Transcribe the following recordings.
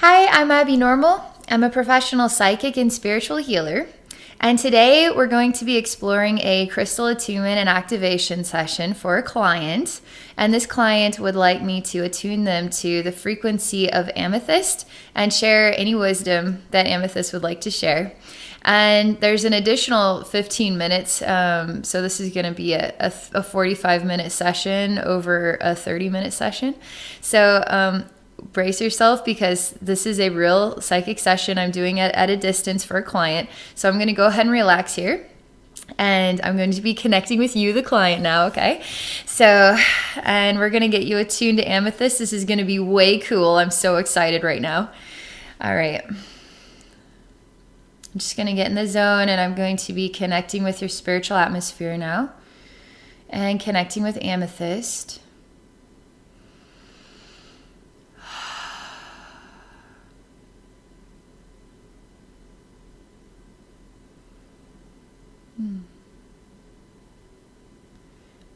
Hi, I'm Abbey Normal. I'm a professional psychic and spiritual healer. And today we're going to be exploring a crystal attunement and activation session for a client. And this client would like me to attune them to the frequency of amethyst and share any wisdom that amethyst would like to share. And there's an additional 15 minutes. So this is going to be a 45-minute session over a 30-minute session. So brace yourself, because this is a real psychic session I'm doing at a distance for a client. So I'm going to go ahead and relax here. And I'm going to be connecting with you, the client, now, okay? So, and we're going to get you attuned to amethyst. This is going to be way cool. I'm so excited right now. All right. I'm just going to get in the zone, and I'm going to be connecting with your spiritual atmosphere now and connecting with amethyst.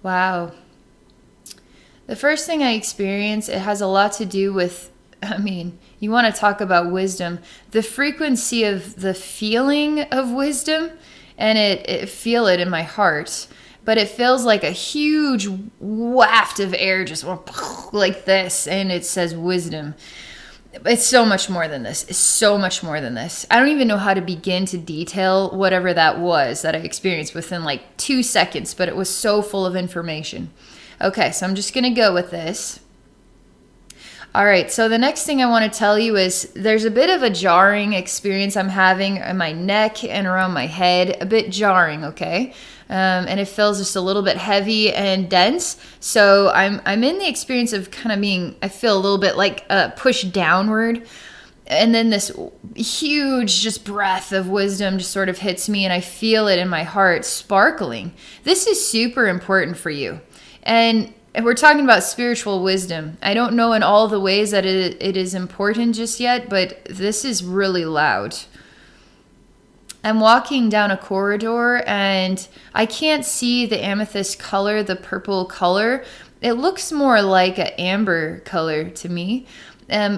Wow. The first thing I experience, it has a lot to do with, you want to talk about wisdom, the frequency of the feeling of wisdom, and it feel it in my heart, but it feels like a huge waft of air just went like this, and it says wisdom. It's so much more than this. It's so much more than this. I don't even know how to begin to detail whatever that was that I experienced within like 2 seconds, but it was so full of information. Okay, so I'm just going to go with this. All right, so the next thing I want to tell you is there's a bit of a jarring experience I'm having in my neck and around my head, a bit jarring, okay? And it feels just a little bit heavy and dense. So I'm in the experience of kind of being, I feel a little bit like pushed downward. And then this huge just breath of wisdom just sort of hits me, and I feel it in my heart sparkling. This is super important for you. And we're talking about spiritual wisdom. I don't know in all the ways that it is important just yet, but this is really loud. I'm walking down a corridor, and I can't see the amethyst color, the purple color. It looks more like an amber color to me,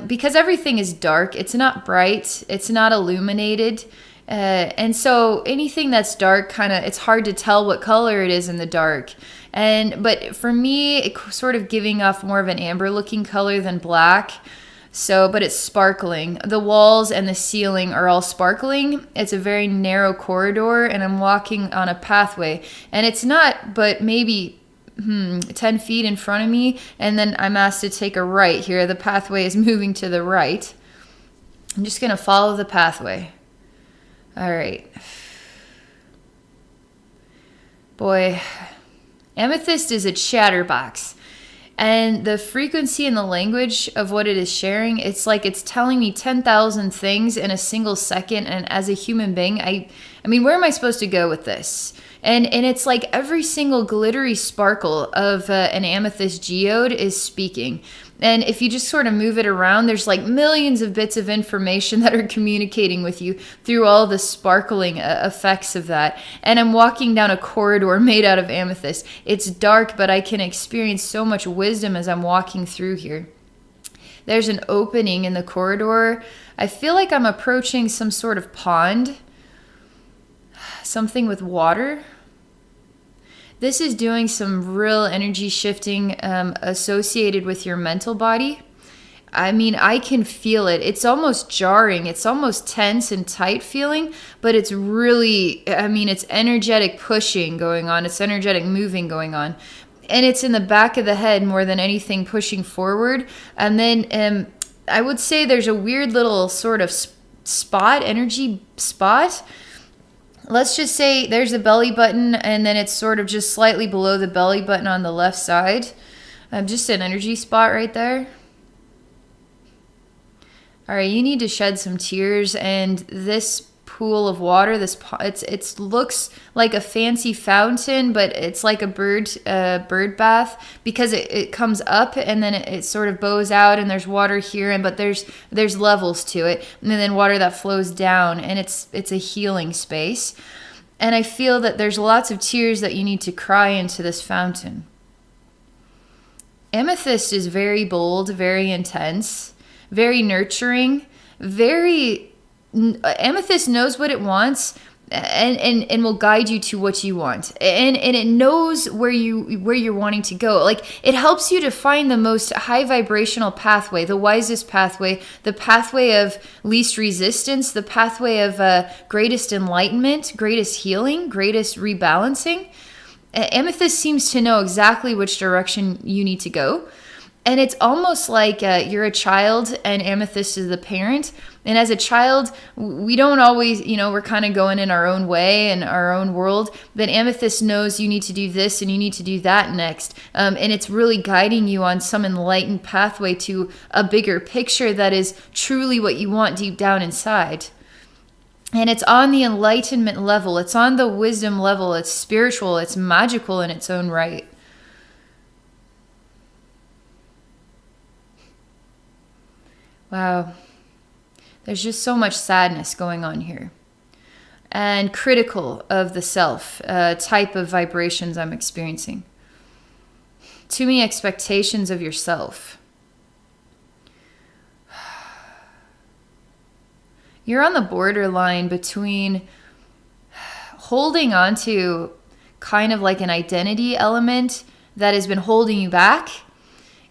because everything is dark. It's not bright. It's not illuminated. And so anything that's dark, it's hard to tell what color it is in the dark. But for me, it's sort of giving off more of an amber looking color than black. But it's sparkling. The walls and the ceiling are all sparkling. It's a very narrow corridor, and I'm walking on a pathway. And it's not but maybe 10 feet in front of me, and then I'm asked to take a right here. The pathway is moving to the right. I'm just going to follow the pathway. All right. Boy, amethyst is a chatterbox. And the frequency and the language of what it is sharing, it's like it's telling me 10,000 things in a single second. And as a human being, I mean, where am I supposed to go with this? And it's like every single glittery sparkle of an amethyst geode is speaking. And if you just sort of move it around, there's like millions of bits of information that are communicating with you through all the sparkling effects of that. And I'm walking down a corridor made out of amethyst. It's dark, but I can experience so much wisdom as I'm walking through here. There's an opening in the corridor. I feel like I'm approaching some sort of pond, something with water. This is doing some real energy shifting associated with your mental body. I mean, I can feel it. It's almost jarring. It's almost tense and tight feeling, but it's really, it's energetic pushing going on. It's energetic moving going on. And it's in the back of the head more than anything pushing forward. And then I would say there's a weird little sort of energy spot. Let's just say there's a belly button, and then it's sort of just slightly below the belly button on the left side. Just an energy spot right there. All right, you need to shed some tears, and this pool of water, it looks like a fancy fountain, but it's like a bird bath, because it comes up and then it sort of bows out, and there's water here, but there's levels to it, and then water that flows down, and it's a healing space. And I feel that there's lots of tears that you need to cry into this fountain. Amethyst is very bold, very intense, very nurturing. Amethyst knows what it wants, and will guide you to what you want, and it knows where you're wanting to go. Like, it helps you to find the most high vibrational pathway, the wisest pathway, the pathway of least resistance, the pathway of greatest enlightenment, greatest healing, greatest rebalancing. Amethyst seems to know exactly which direction you need to go. And it's almost like you're a child and Amethyst is the parent. And as a child, we don't always, we're kind of going in our own way and our own world. But Amethyst knows you need to do this and you need to do that next. And it's really guiding you on some enlightened pathway to a bigger picture that is truly what you want deep down inside. And it's on the enlightenment level. It's on the wisdom level. It's spiritual. It's magical in its own right. Wow. There's just so much sadness going on here. And critical of the self, type of vibrations I'm experiencing. Too many expectations of yourself. You're on the borderline between holding on to kind of like an identity element that has been holding you back.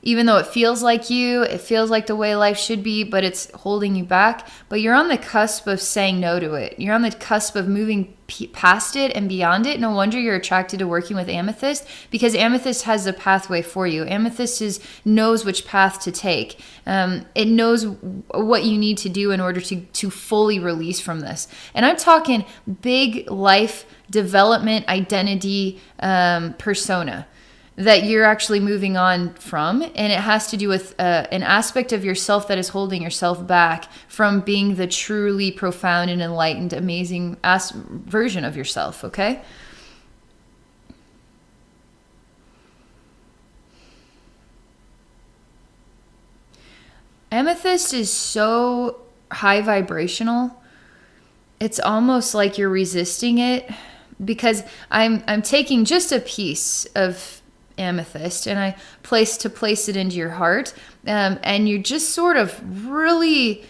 Even though it feels like the way life should be, but it's holding you back. But you're on the cusp of saying no to it. You're on the cusp of moving past it and beyond it. No wonder you're attracted to working with Amethyst, because Amethyst has the pathway for you. Amethyst knows which path to take. It knows what you need to do in order to fully release from this. And I'm talking big life development, identity, persona that you're actually moving on from. And it has to do with an aspect of yourself that is holding yourself back from being the truly profound and enlightened, amazing version of yourself, okay? Amethyst is so high vibrational. It's almost like you're resisting it, because I'm taking just a piece of amethyst and I place it into your heart, and you're just sort of really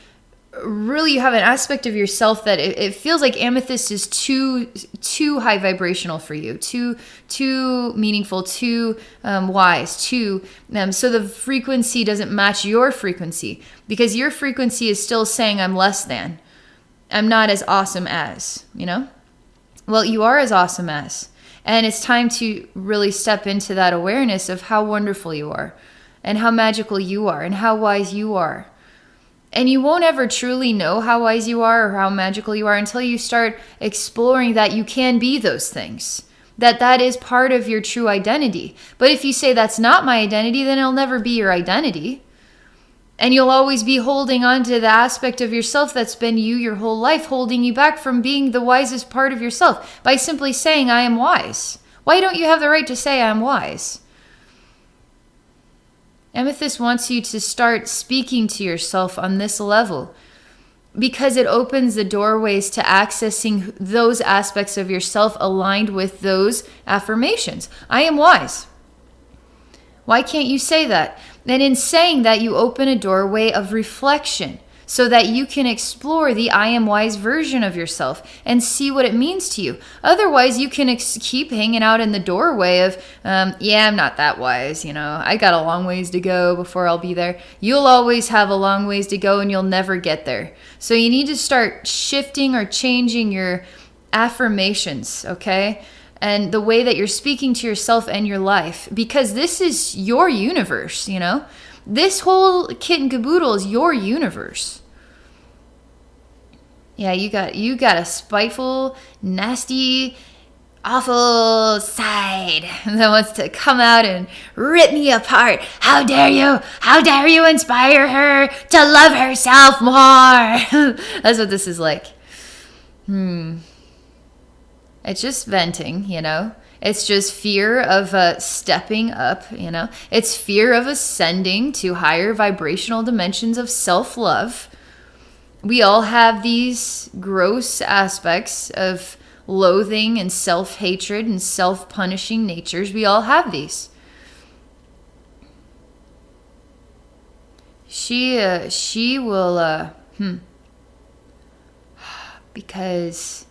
you have an aspect of yourself that it feels like amethyst is too high vibrational for you, too meaningful, too wise, so the frequency doesn't match your frequency, because your frequency is still saying I'm less than, I'm not as awesome as, well, you are as awesome as. And it's time to really step into that awareness of how wonderful you are, and how magical you are, and how wise you are. And you won't ever truly know how wise you are or how magical you are until you start exploring that you can be those things. That is part of your true identity. But if you say that's not my identity, then it'll never be your identity. And you'll always be holding on to the aspect of yourself that's been you your whole life, holding you back from being the wisest part of yourself by simply saying, I am wise. Why don't you have the right to say I am wise? Amethyst wants you to start speaking to yourself on this level, because it opens the doorways to accessing those aspects of yourself aligned with those affirmations. I am wise. Why can't you say that? And in saying that, you open a doorway of reflection so that you can explore the I am wise version of yourself and see what it means to you. Otherwise, you can keep hanging out in the doorway of, I'm not that wise, I got a long ways to go before I'll be there. You'll always have a long ways to go and you'll never get there. So you need to start shifting or changing your affirmations, okay? And the way that you're speaking to yourself and your life, because this is your universe, This whole kit and caboodle is your universe. Yeah, you got a spiteful, nasty, awful side that wants to come out and rip me apart. How dare you? How dare you inspire her to love herself more? That's what this is like. It's just venting, It's just fear of stepping up, It's fear of ascending to higher vibrational dimensions of self-love. We all have these gross aspects of loathing and self-hatred and self-punishing natures. We all have these. She will Because,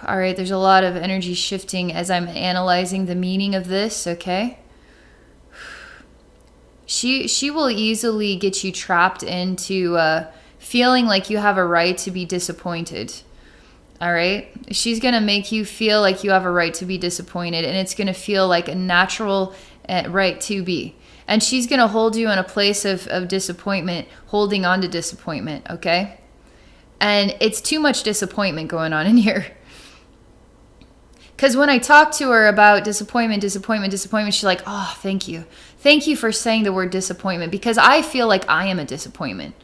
all right, there's a lot of energy shifting as I'm analyzing the meaning of this, okay? She will easily get you trapped into feeling like you have a right to be disappointed. All right? She's going to make you feel like you have a right to be disappointed, and it's going to feel like a natural right to be. And she's going to hold you in a place of disappointment, holding on to disappointment, okay? And it's too much disappointment going on in here. Because when I talk to her about disappointment, she's like, oh, thank you. Thank you for saying the word disappointment, because I feel like I am a disappointment.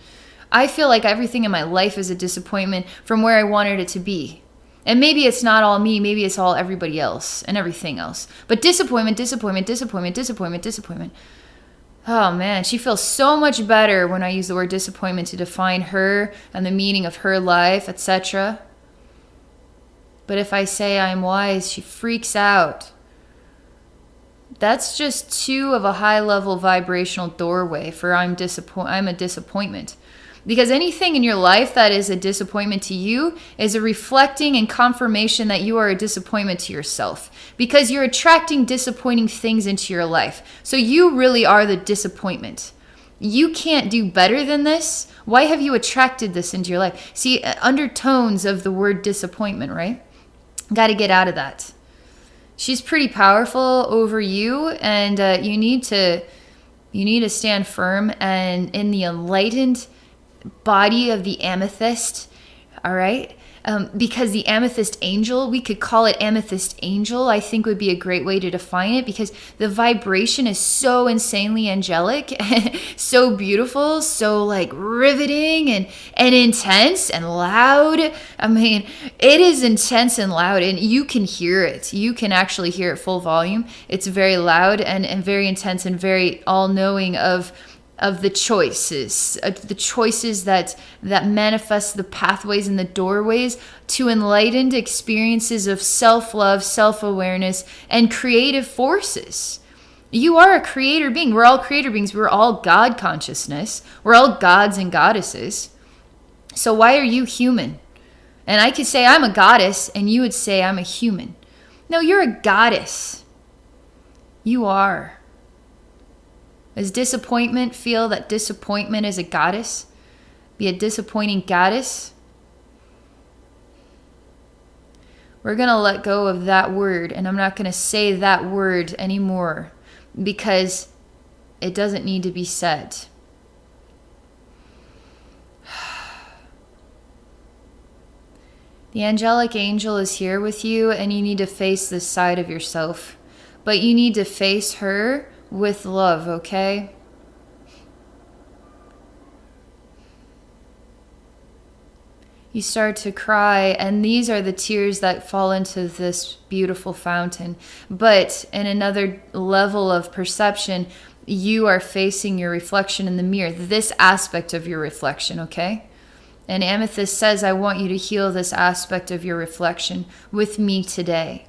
I feel like everything in my life is a disappointment from where I wanted it to be. And maybe it's not all me, maybe it's all everybody else and everything else. But disappointment. Oh man, she feels so much better when I use the word disappointment to define her and the meaning of her life, etc. But if I say I am wise, she freaks out. That's just too of a high level vibrational doorway for I'm a disappointment. Because anything in your life that is a disappointment to you is a reflecting and confirmation that you are a disappointment to yourself. Because you're attracting disappointing things into your life. So you really are the disappointment. You can't do better than this. Why have you attracted this into your life? See, undertones of the word disappointment, right? Got to get out of that. She's pretty powerful over you, and you need to stand firm and in the enlightened body of the amethyst, all right? Because the amethyst angel, we could call it amethyst angel, I think would be a great way to define it, because the vibration is so insanely angelic, so beautiful, so like riveting and intense and loud. I mean, it is intense and loud, and you can hear it. You can actually hear it full volume. It's very loud and very intense and very all-knowing of the choices that manifest the pathways and the doorways to enlightened experiences of self-love, self-awareness, and creative forces. You are a creator being. We're all creator beings. We're all God consciousness. We're all gods and goddesses. So why are you human? And I could say I'm a goddess, and you would say I'm a human. No, you're a goddess. You are. Does disappointment feel that disappointment is a goddess? Be a disappointing goddess? We're going to let go of that word, and I'm not going to say that word anymore because it doesn't need to be said. The angelic angel is here with you, and you need to face this side of yourself. But you need to face her with love, okay? You start to cry, and these are the tears that fall into this beautiful fountain. But in another level of perception, you are facing your reflection in the mirror, this aspect of your reflection, okay? And Amethyst says, I want you to heal this aspect of your reflection with me today.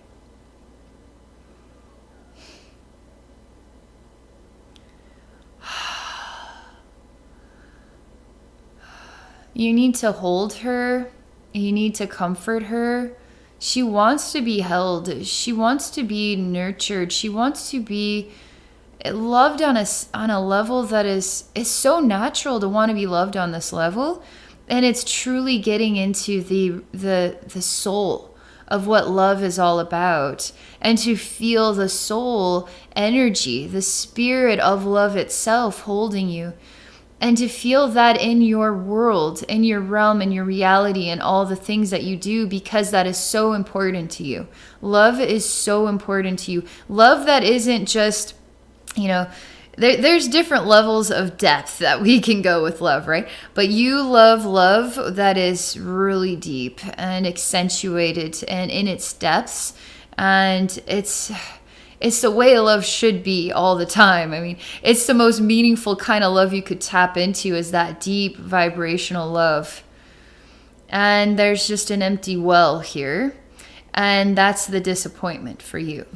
You need to hold her. You need to comfort her. She wants to be held. She wants to be nurtured. She wants to be loved on a level that is so natural to want to be loved on this level. And it's truly getting into the soul of what love is all about, and to feel the soul energy, the spirit of love itself holding you. And to feel that in your world, in your realm, in your reality, and all the things that you do, because that is so important to you. Love is so important to you. Love that isn't just, there's different levels of depth that we can go with love, right? But you love that is really deep and accentuated and in its depths. And it's the way love should be all the time. I mean, it's the most meaningful kind of love you could tap into, is that deep vibrational love. And there's just an empty well here. And that's the disappointment for you.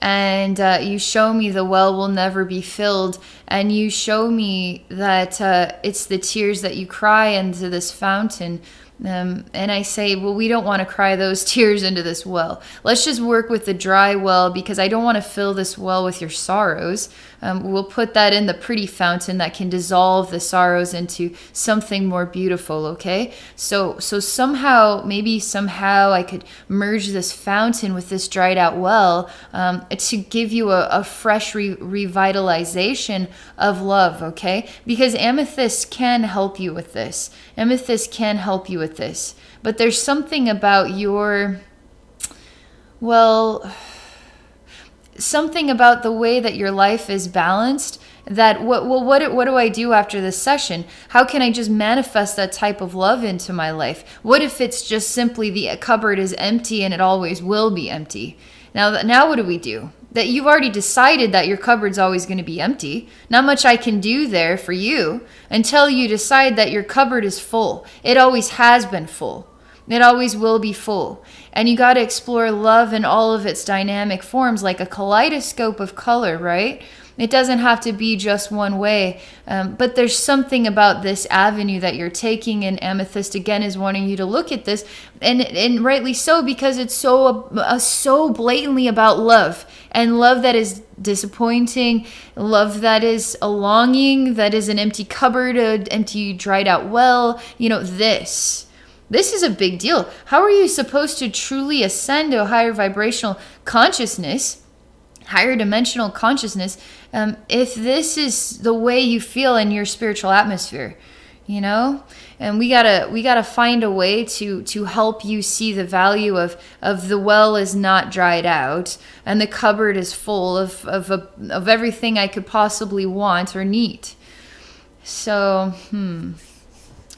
and you show me the well will never be filled, and you show me that it's the tears that you cry into this fountain. And I say, well, we don't want to cry those tears into this well. Let's just work with the dry well, because I don't want to fill this well with your sorrows. We'll put that in the pretty fountain that can dissolve the sorrows into something more beautiful, okay? So somehow, maybe somehow I could merge this fountain with this dried out well to give you a fresh revitalization of love, okay? Because amethyst can help you with this. Amethyst can help you with this. But there's something about your, well, something about the way that your life is balanced, that what do I do after this session? How can I just manifest that type of love into my life? What if it's just simply the cupboard is empty and it always will be empty? Now what do we do? That you've already decided that your cupboard's always going to be empty. Not much I can do there for you until you decide that your cupboard is full. It always has been full. It always will be full. And you got to explore love in all of its dynamic forms, like a kaleidoscope of color, right? It doesn't have to be just one way. But there's something about this avenue that you're taking, and Amethyst, again, is wanting you to look at this. And rightly so, because it's so blatantly about love. And love that is disappointing. Love that is a longing, that is an empty cupboard, an empty dried out well. This is a big deal. How are you supposed to truly ascend to a higher vibrational consciousness, higher dimensional consciousness, if this is the way you feel in your spiritual atmosphere? And we gotta find a way to help you see the value of the well is not dried out and the cupboard is full of everything I could possibly want or need. So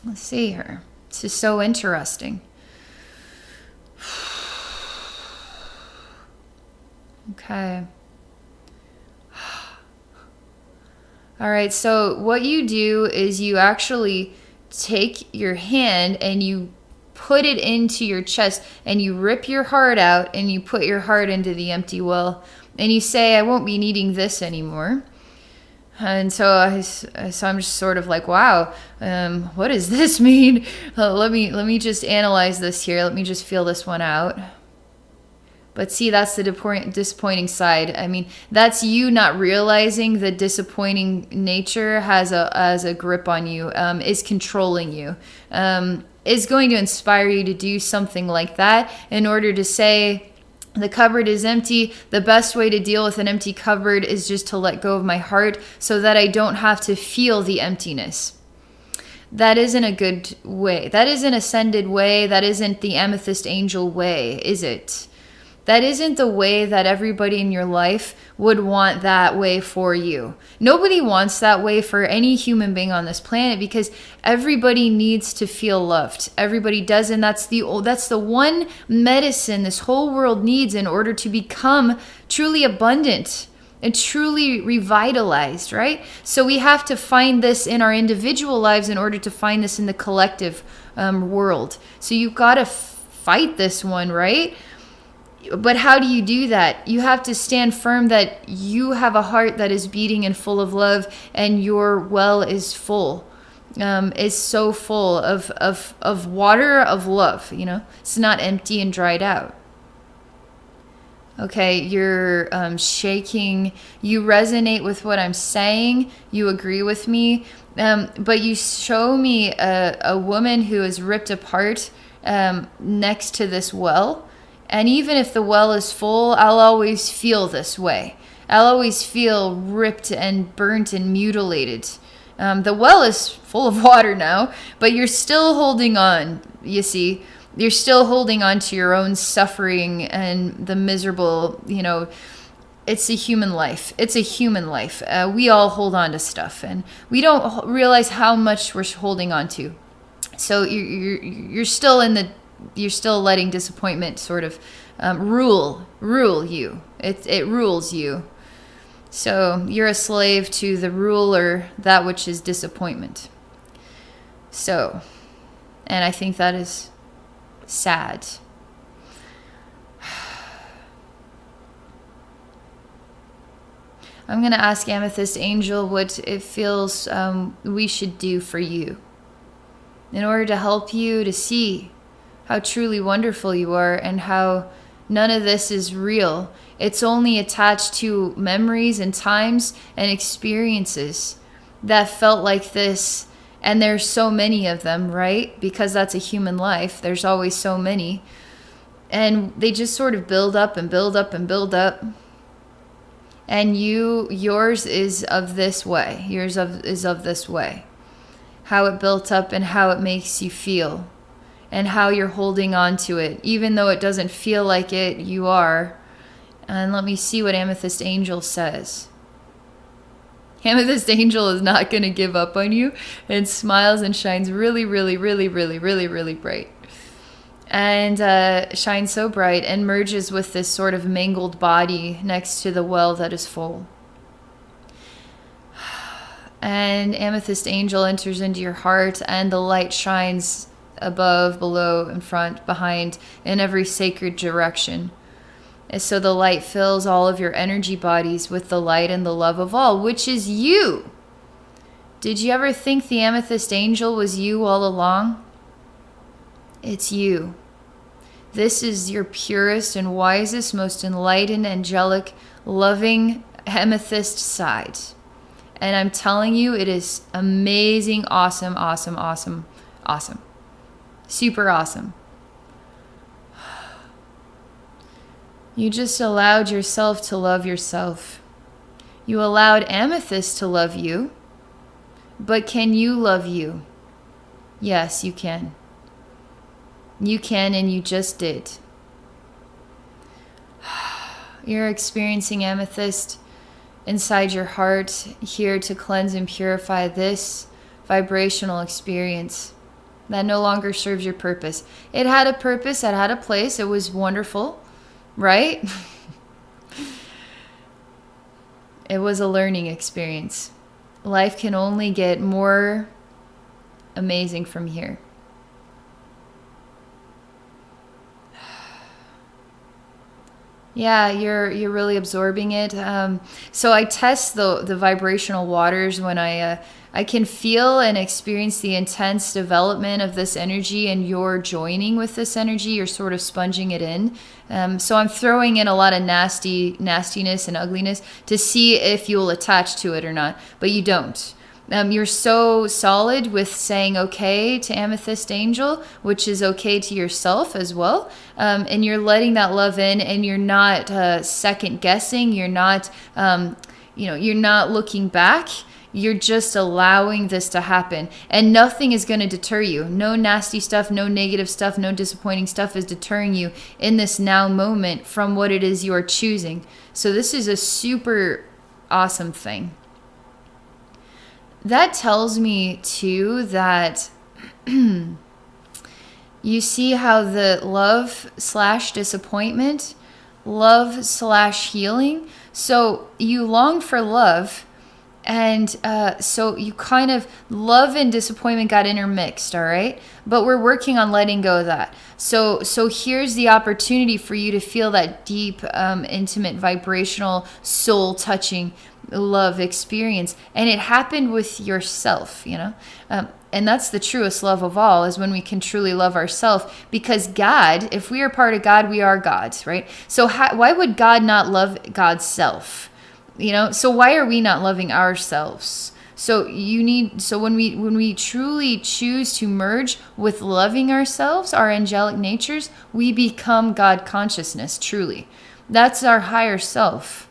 let's see here. This is so interesting. Okay. All right, so what you do is you actually take your hand and you put it into your chest and you rip your heart out and you put your heart into the empty well and you say, I won't be needing this anymore. And so I'm just sort of like, wow, what does this mean? Let me just analyze this here. Let me just feel this one out. But see, that's the disappointing side. I mean, that's you not realizing the disappointing nature has a grip on you, is controlling you, is going to inspire you to do something like that in order to say, the cupboard is empty. The best way to deal with an empty cupboard is just to let go of my heart so that I don't have to feel the emptiness. That isn't a good way. That isn't ascended way. That isn't the amethyst angel way, is it? That isn't the way that everybody in your life would want that way for you. Nobody wants that way for any human being on this planet, because everybody needs to feel loved. Everybody does, and that's the one medicine this whole world needs in order to become truly abundant and truly revitalized, right? So we have to find this in our individual lives in order to find this in the collective world. So you've got to fight this one, right? But how do you do that? You have to stand firm that you have a heart that is beating and full of love, and your well is full, is so full of water of love. It's not empty and dried out. Okay, you're shaking. You resonate with what I'm saying. You agree with me. But you show me a woman who is ripped apart next to this well. And even if the well is full, I'll always feel this way. I'll always feel ripped and burnt and mutilated. The well is full of water now, but you're still holding on, you see. You're still holding on to your own suffering and the miserable, it's a human life. It's a human life. We all hold on to stuff, and we don't realize how much we're holding on to. So you're still you're still letting disappointment sort of rule you. It rules you. So you're a slave to the ruler, that which is disappointment. So, and I think that is sad. I'm going to ask Amethyst Angel what it feels we should do for you in order to help you to see how truly wonderful you are and how none of this is real. It's only attached to memories and times and experiences that felt like this. And there's so many of them, right? Because that's a human life. There's always so many. And they just sort of build up and build up and build up. And yours is of this way. Yours is of this way. How it built up and how it makes you feel. And how you're holding on to it. Even though it doesn't feel like it, you are. And let me see what Amethyst Angel says. Amethyst Angel is not going to give up on you and smiles and shines really, really, really, really, really, really bright. And shines so bright and merges with this sort of mangled body next to the well that is full. And Amethyst Angel enters into your heart and the light shines above, below, in front, behind, in every sacred direction. And so the light fills all of your energy bodies with the light and the love of all, which is you. Did you ever think the Amethyst Angel was you all along? It's you. This is your purest and wisest, most enlightened, angelic, loving amethyst side. And I'm telling you, it is amazing, awesome, awesome, awesome, awesome. Super awesome. You just allowed yourself to love yourself. You allowed Amethyst to love you. But can you love you? Yes, you can. You can, and you just did. You're experiencing Amethyst inside your heart, here to cleanse and purify this vibrational experience that no longer serves your purpose. It had a purpose, it had a place, it was wonderful, right? It was a learning experience. Life can only get more amazing from here. Yeah, you're really absorbing it. So I test the vibrational waters when I can feel and experience the intense development of this energy, and you're joining with this energy. You're sort of sponging it in. So I'm throwing in a lot of nastiness and ugliness to see if you'll attach to it or not, but you don't. You're so solid with saying okay to Amethyst Angel, which is okay to yourself as well. And you're letting that love in, and you're not second guessing. You're not, you're not looking back. You're just allowing this to happen. And nothing is going to deter you. No nasty stuff, no negative stuff, no disappointing stuff is deterring you in this now moment from what it is you're choosing. So this is a super awesome thing. That tells me, too, that you see how the love/disappointment, love/healing. So you long for love, and so you kind of, love and disappointment got intermixed, all right? But we're working on letting go of that. So here's the opportunity for you to feel that deep, intimate, vibrational, soul-touching love experience, and it happened with yourself, and that's the truest love of all, is when we can truly love ourselves, because God, if we are part of God, we are God's, right? So why would God not love God's self? So why are we not loving ourselves? So when we truly choose to merge with loving ourselves, our angelic natures, we become God consciousness, truly. That's our higher self.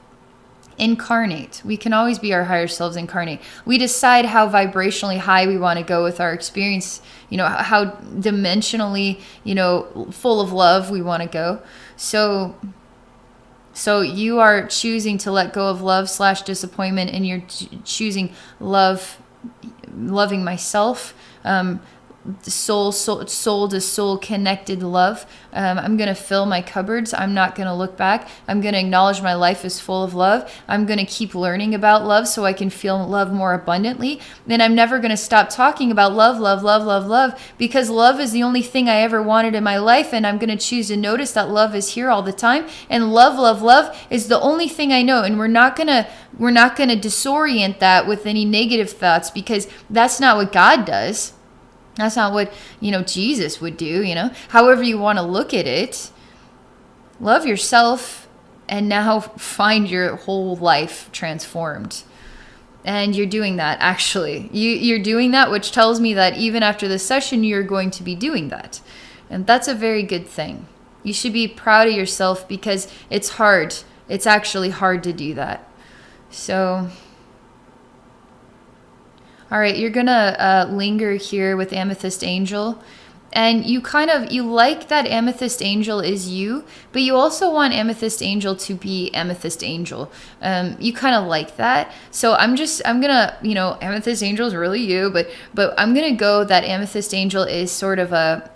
Incarnate. We can always be our higher selves incarnate. We decide how vibrationally high we want to go with our experience, how dimensionally, full of love we want to go. So you are choosing to let go of love/disappointment, and you're choosing loving myself, soul to soul connected love. I'm going to fill my cupboards. I'm not going to look back. I'm going to acknowledge my life is full of love. I'm going to keep learning about love so I can feel love more abundantly. And I'm never going to stop talking about love, love, love, love, love, because love is the only thing I ever wanted in my life. And I'm going to choose to notice that love is here all the time. And love, love, love is the only thing I know. And we're not going to disorient that with any negative thoughts, because that's not what God does. That's not what, Jesus would do, However you want to look at it, love yourself and now find your whole life transformed. And you're doing that, actually. You're doing that, which tells me that even after this session, you're going to be doing that. And that's a very good thing. You should be proud of yourself, because it's hard. It's actually hard to do that. So... all right, you're going to linger here with Amethyst Angel. And you like that Amethyst Angel is you, but you also want Amethyst Angel to be Amethyst Angel. You kind of like that. So I'm going to, Amethyst Angel is really you, but I'm going to go that Amethyst Angel is sort of a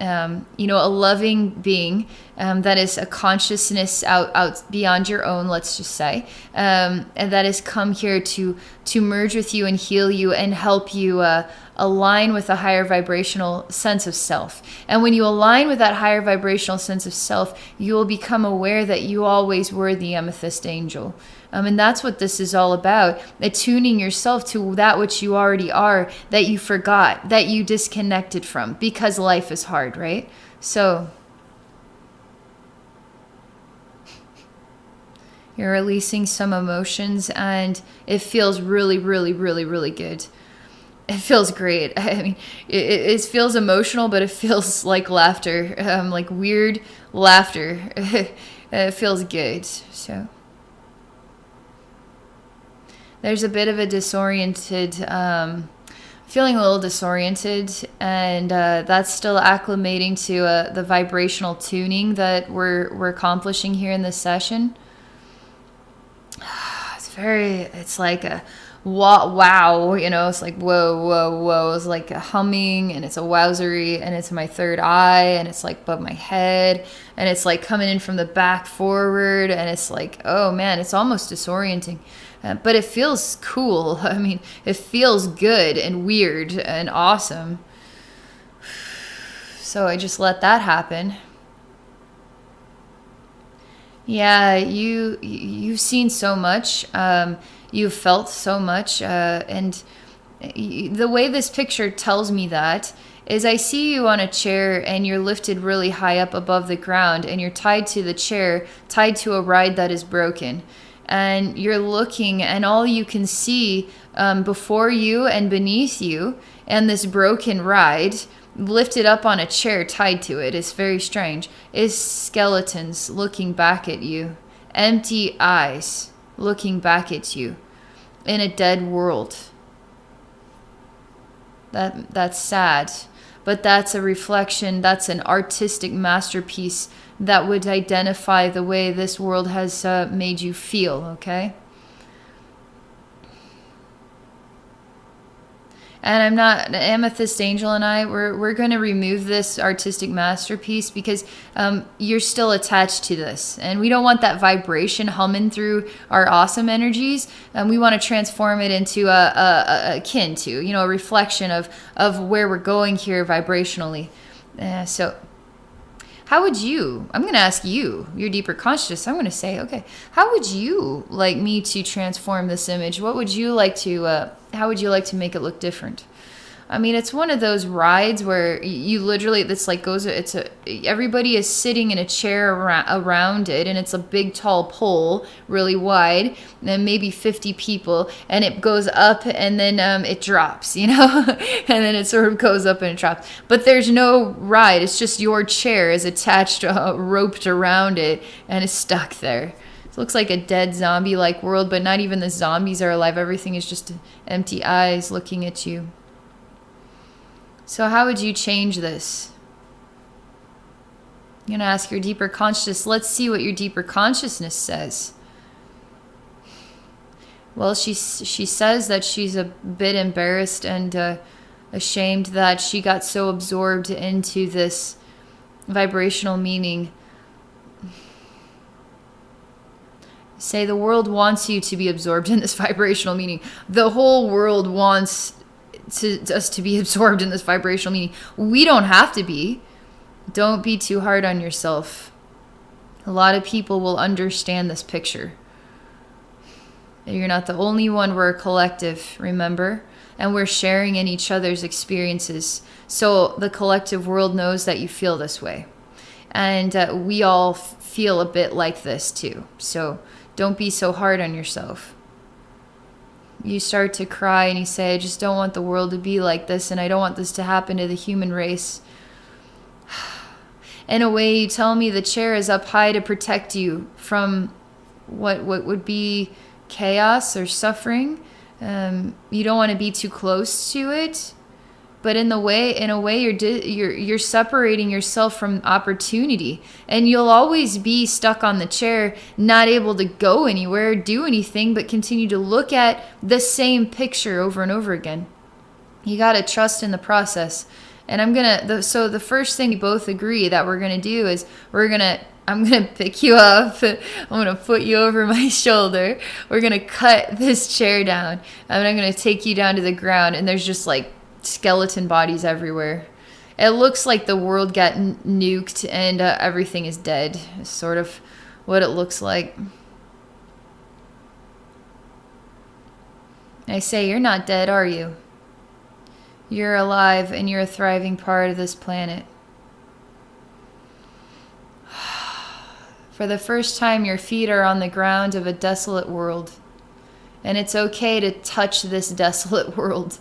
loving being that is a consciousness out beyond your own, let's just say, and that has come here to merge with you and heal you and help you align with a higher vibrational sense of self. And when you align with that higher vibrational sense of self, you will become aware that you always were the Amethyst Angel. And that's what this is all about, attuning yourself to that which you already are, that you forgot, that you disconnected from, because life is hard, right? So you're releasing some emotions, and it feels really, really, really, really good. It feels great. I mean, it feels emotional, but it feels like laughter, like weird laughter. It feels good. So there's a bit of a disoriented, feeling a little disoriented, and that's still acclimating to the vibrational tuning that we're accomplishing here in this session. It's like a wow, it's like whoa, it's like a humming, and it's a wowzery, and it's my third eye, and it's like above my head, and it's like coming in from the back forward, and it's like, oh man, it's almost disorienting, but it feels cool. I mean, it feels good and weird and awesome. So I just let that happen. Yeah, you've seen so much. You've felt so much, and the way this picture tells me that is I see you on a chair, and you're lifted really high up above the ground, and you're tied to the chair, tied to a ride that is broken. And you're looking, and all you can see before you and beneath you, and this broken ride lifted up on a chair tied to it, is very strange, is skeletons looking back at you, empty eyes looking back at you in a dead world. That's sad, but that's a reflection, that's an artistic masterpiece that would identify the way this world has made you feel, okay? And I'm not, Amethyst Angel and I, we're going to remove this artistic masterpiece, because you're still attached to this. And we don't want that vibration humming through our awesome energies. We want to transform it into a akin to, a reflection of where we're going here vibrationally. So how would you, I'm going to ask you, your deeper conscious, I'm going to say, okay, how would you like me to transform this image? What would you like to, how would you like to make it look different? I mean, it's one of those rides where you literally, everybody is sitting in a chair around it, and it's a big tall pole, really wide, and then maybe 50 people, and it goes up, and then it drops, and then it sort of goes up and it drops. But there's no ride. It's just your chair is attached, roped around it, and is stuck there. It looks like a dead zombie-like world, but not even the zombies are alive. Everything is just empty eyes looking at you. So how would you change this? You're going to ask your deeper consciousness. Let's see what your deeper consciousness says. Well, she says that she's a bit embarrassed and ashamed that she got so absorbed into this vibrational meaning. Say the world wants you to be absorbed in this vibrational meaning. The whole world wants us to be absorbed in this vibrational meaning. We don't have to be. Don't be too hard on yourself. A lot of people will understand this picture. You're not the only one. We're a collective, remember? And we're sharing in each other's experiences. So the collective world knows that you feel this way. And we all feel a bit like this too. So don't be so hard on yourself. You start to cry and you say, I just don't want the world to be like this, and I don't want this to happen to the human race. In a way, you tell me the chair is up high to protect you from what would be chaos or suffering. You don't want to be too close to it. But in a way, you're separating yourself from opportunity, and you'll always be stuck on the chair, not able to go anywhere, do anything, but continue to look at the same picture over and over again. You got to trust in the process. And so the first thing we both agree that we're gonna do is I'm gonna pick you up. I'm gonna put you over my shoulder. We're gonna cut this chair down, and I'm gonna take you down to the ground. And there's just like skeleton bodies everywhere. It looks like the world got nuked and everything is dead. It's sort of what it looks like. I say, you're not dead, are you? You're alive and you're a thriving part of this planet. For the first time, your feet are on the ground of a desolate world. And it's okay to touch this desolate world.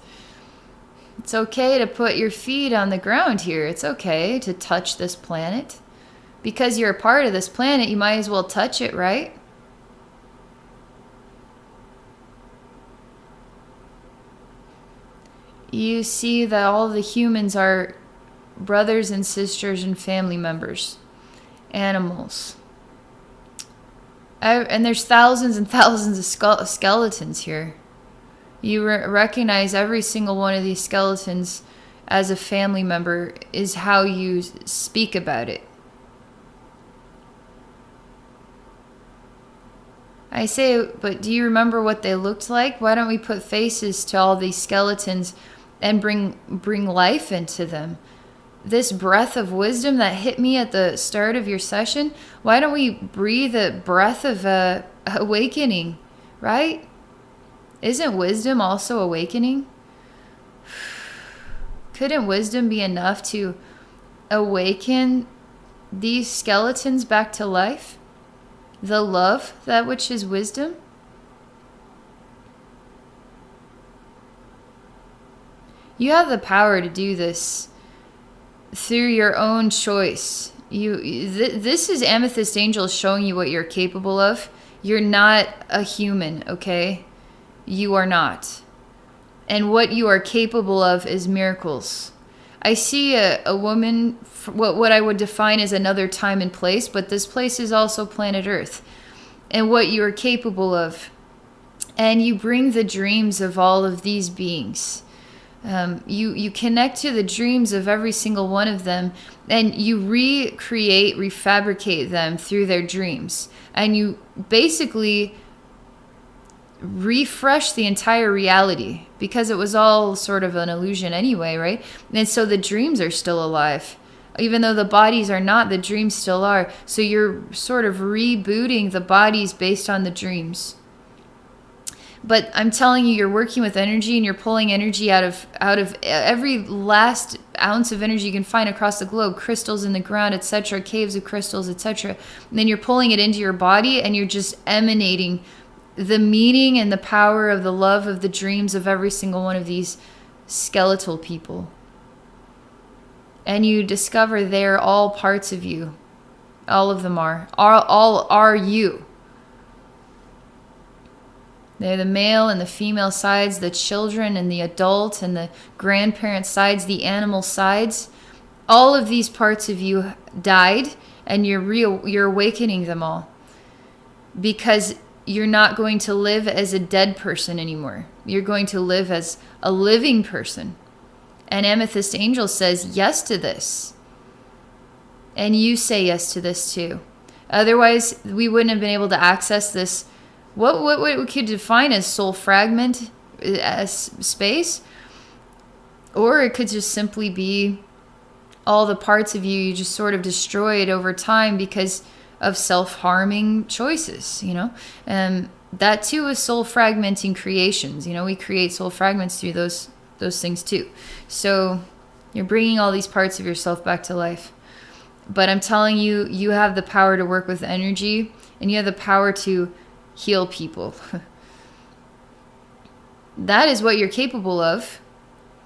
It's okay to put your feet on the ground here. It's okay to touch this planet. Because you're a part of this planet, you might as well touch it, right? You see that all the humans are brothers and sisters and family members, animals. And there's thousands and thousands of skeletons here. You recognize every single one of these skeletons as a family member is how you speak about it. I say, but do you remember what they looked like? Why don't we put faces to all these skeletons and bring life into them? This breath of wisdom that hit me at the start of your session, why don't we breathe a breath of awakening, right? Isn't wisdom also awakening? Couldn't wisdom be enough to awaken these skeletons back to life? The love, that which is wisdom? You have the power to do this through your own choice. This is Amethyst Angels showing you what you're capable of. You're not a human, okay? You are not. And what you are capable of is miracles. I see a woman, what I would define as another time and place, but this place is also planet Earth. And what you are capable of. And you bring the dreams of all of these beings. You connect to the dreams of every single one of them, and you refabricate them through their dreams. And you basically refresh the entire reality, because it was all sort of an illusion anyway, right? And so the dreams are still alive. Even though the bodies are not, the dreams still are. So you're sort of rebooting the bodies based on the dreams. But I'm telling you, you're working with energy, and you're pulling energy out of every last ounce of energy you can find across the globe, crystals in the ground, etc., caves of crystals, etc. And then you're pulling it into your body, and you're just emanating the meaning and the power of the love of the dreams of every single one of these skeletal people. And you discover they're all parts of you. All of them are. All are you. They're the male and the female sides, the children and the adult and the grandparent sides, the animal sides. All of these parts of you died, and you're awakening them all. Because you're not going to live as a dead person anymore. You're going to live as a living person. And Amethyst Angel says yes to this. And you say yes to this too. Otherwise, we wouldn't have been able to access this, what we could define as soul fragment as space. Or it could just simply be all the parts of you just sort of destroyed over time because of self-harming choices, you know? And that too is soul fragmenting creations. You know, we create soul fragments through those things too. So you're bringing all these parts of yourself back to life. But I'm telling you, you have the power to work with energy, and you have the power to heal people. That is what you're capable of.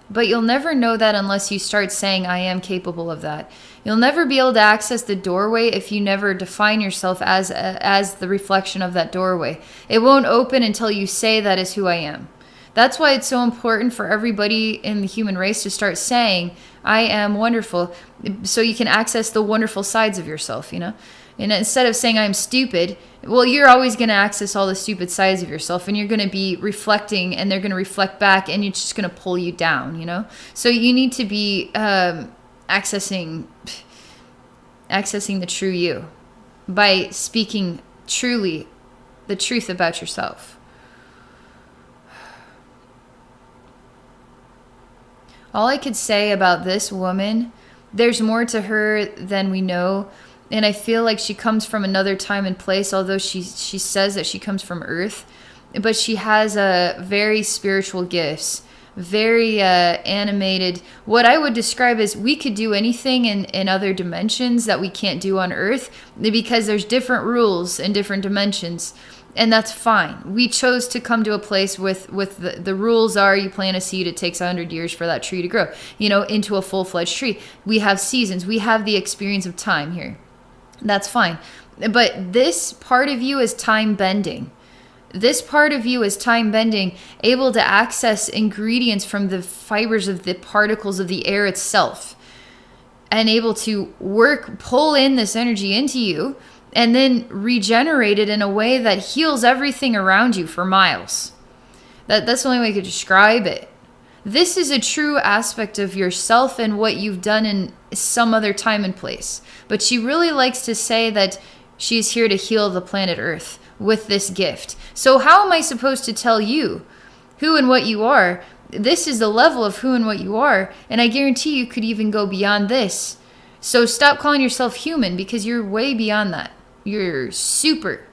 But you'll never know that unless you start saying, I am capable of that. You'll never be able to access the doorway if you never define yourself as the reflection of that doorway. It won't open until you say that is who I am. That's why it's so important for everybody in the human race to start saying, I am wonderful, so you can access the wonderful sides of yourself, you know? And instead of saying I'm stupid, well, you're always going to access all the stupid sides of yourself, and you're going to be reflecting, and they're going to reflect back, and it's just going to pull you down, you know? So you need to be accessing the true you by speaking truly the truth about yourself. All I could say about this woman, there's more to her than we know. And I feel like she comes from another time and place, although she says that she comes from Earth. But she has a very spiritual gifts, very animated. What I would describe as we could do anything in other dimensions that we can't do on Earth, because there's different rules in different dimensions. And that's fine. We chose to come to a place with the rules are you plant a seed, it takes 100 years for that tree to grow, you know, into a full-fledged tree. We have seasons. We have the experience of time here. That's fine. But this part of you is time bending. This part of you is time bending, able to access ingredients from the fibers of the particles of the air itself, and able to pull in this energy into you, and then regenerate it in a way that heals everything around you for miles. That's the only way I could describe it. This is a true aspect of yourself and what you've done in some other time and place. But she really likes to say that she's here to heal the planet Earth with this gift. So how am I supposed to tell you who and what you are? This is the level of who and what you are. And I guarantee you could even go beyond this. So stop calling yourself human, because you're way beyond that. You're super.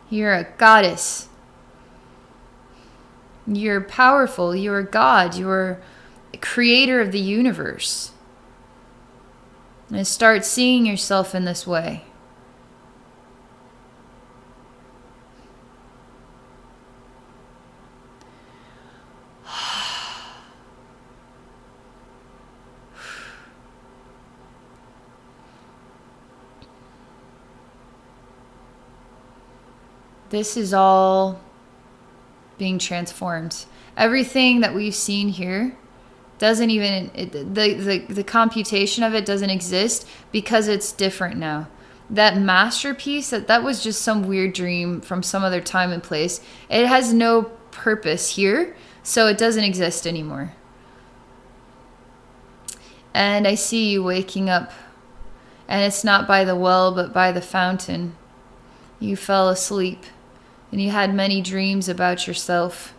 You're a goddess. You're powerful. You're a god. You're a creator of the universe. And start seeing yourself in this way. This is all being transformed. Everything that we've seen here doesn't even, the computation of it doesn't exist because it's different now. That masterpiece, that was just some weird dream from some other time and place. It has no purpose here, so it doesn't exist anymore. And I see you waking up, and it's not by the well, but by the fountain. You fell asleep. And you had many dreams about yourself,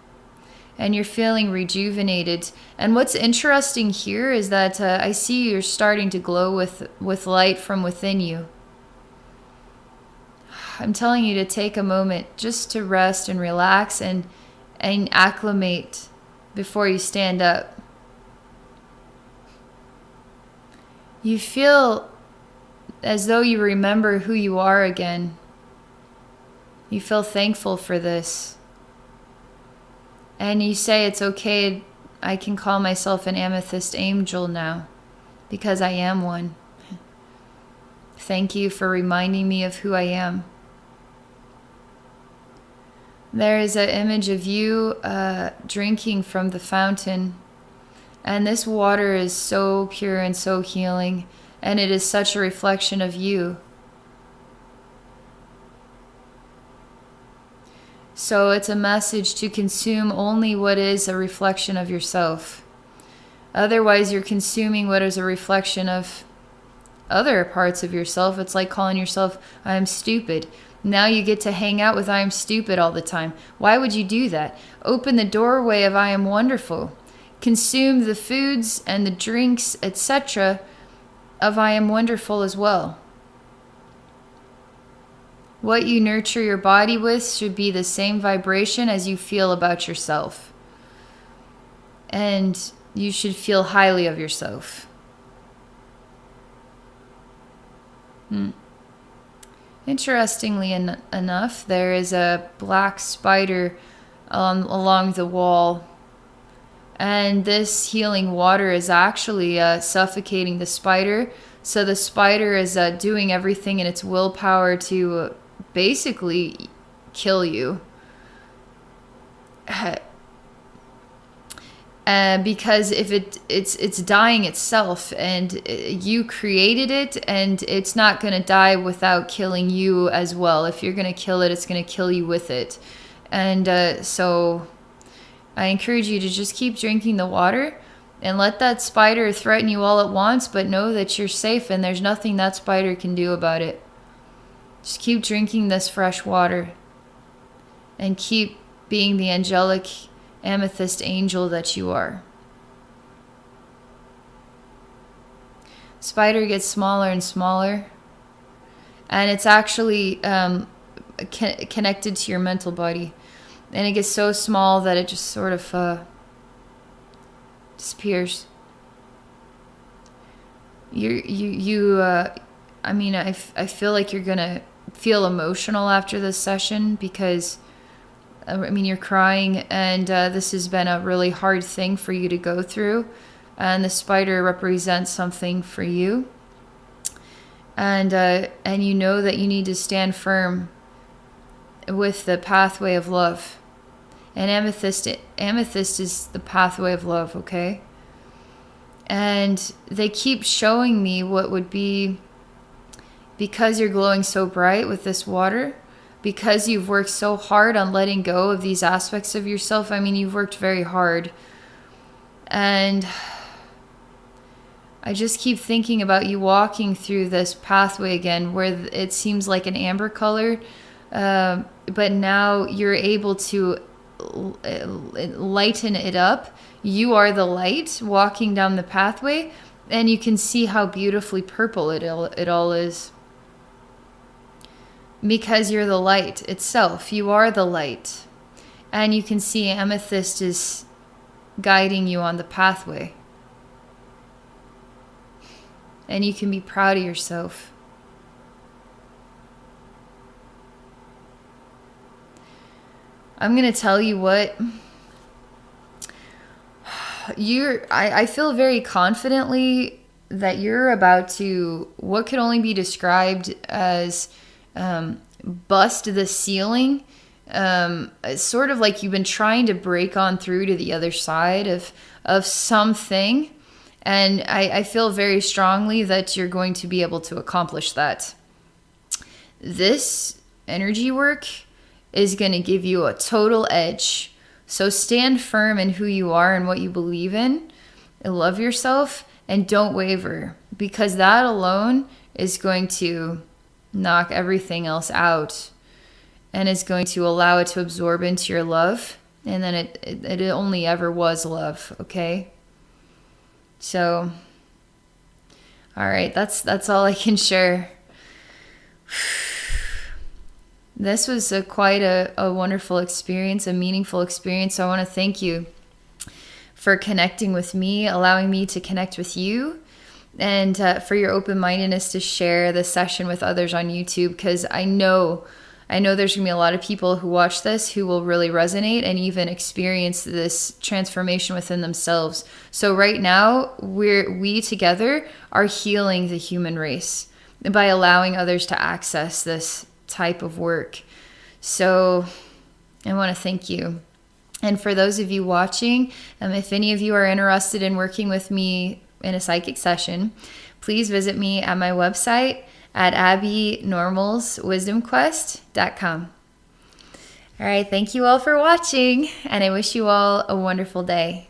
and you're feeling rejuvenated. And what's interesting here is that I see you're starting to glow with light from within you. I'm telling you to take a moment just to rest and relax and acclimate before you stand up. You feel as though you remember who you are again. You feel thankful for this. And you say, it's okay, I can call myself an amethyst angel now, because I am one. Thank you for reminding me of who I am. There is an image of you drinking from the fountain. And this water is so pure and so healing. And it is such a reflection of you. So it's a message to consume only what is a reflection of yourself. Otherwise, you're consuming what is a reflection of other parts of yourself. It's like calling yourself, I'm stupid. Now you get to hang out with I am stupid all the time. Why would you do that? Open the doorway of I am wonderful. Consume the foods and the drinks, etc. of I am wonderful as well. What you nurture your body with should be the same vibration as you feel about yourself. And you should feel highly of yourself. Interestingly enough, there is a black spider along the wall. And this healing water is actually suffocating the spider. So the spider is doing everything in its willpower to basically kill you. Because if it's dying itself, and you created it, and it's not going to die without killing you as well. If you're going to kill it, it's going to kill you with it. And so I encourage you to just keep drinking the water and let that spider threaten you all at once, but know that you're safe and there's nothing that spider can do about it. Just keep drinking this fresh water and keep being the angelic amethyst angel that you are. Spider gets smaller and smaller, and it's actually connected to your mental body, and it gets so small that it just sort of disappears. I feel like you're gonna feel emotional after this session, because you're crying, and this has been a really hard thing for you to go through, and the spider represents something for you, and you know that you need to stand firm with the pathway of love, and amethyst is the pathway of love, okay? And they keep showing me what would be, because you're glowing so bright with this water, because you've worked so hard on letting go of these aspects of yourself. You've worked very hard. And I just keep thinking about you walking through this pathway again, where it seems like an amber color, but now you're able to lighten it up. You are the light walking down the pathway, and you can see how beautifully purple it all is. Because you're the light itself. You are the light. And you can see amethyst is guiding you on the pathway. And you can be proud of yourself. I'm going to tell you what. I feel very confidently that you're about to, what could only be described as bust the ceiling. It's sort of like you've been trying to break on through to the other side of something, and I feel very strongly that you're going to be able to accomplish that. This energy work is going to give you a total edge, so stand firm in who you are and what you believe in, and love yourself, and don't waver, because that alone is going to knock everything else out, and is going to allow it to absorb into your love, and then it only ever was love, okay? So, all right, that's all I can share. This was quite a wonderful experience, a meaningful experience. So I want to thank you for connecting with me, allowing me to connect with you, and for your open-mindedness to share the session with others on YouTube, because I know there's going to be a lot of people who watch this who will really resonate and even experience this transformation within themselves. So right now, we together are healing the human race by allowing others to access this type of work. So I want to thank you. And for those of you watching, if any of you are interested in working with me in a psychic session, please visit me at my website at abbeynormalswisdomquest.com. All right, thank you all for watching, and I wish you all a wonderful day.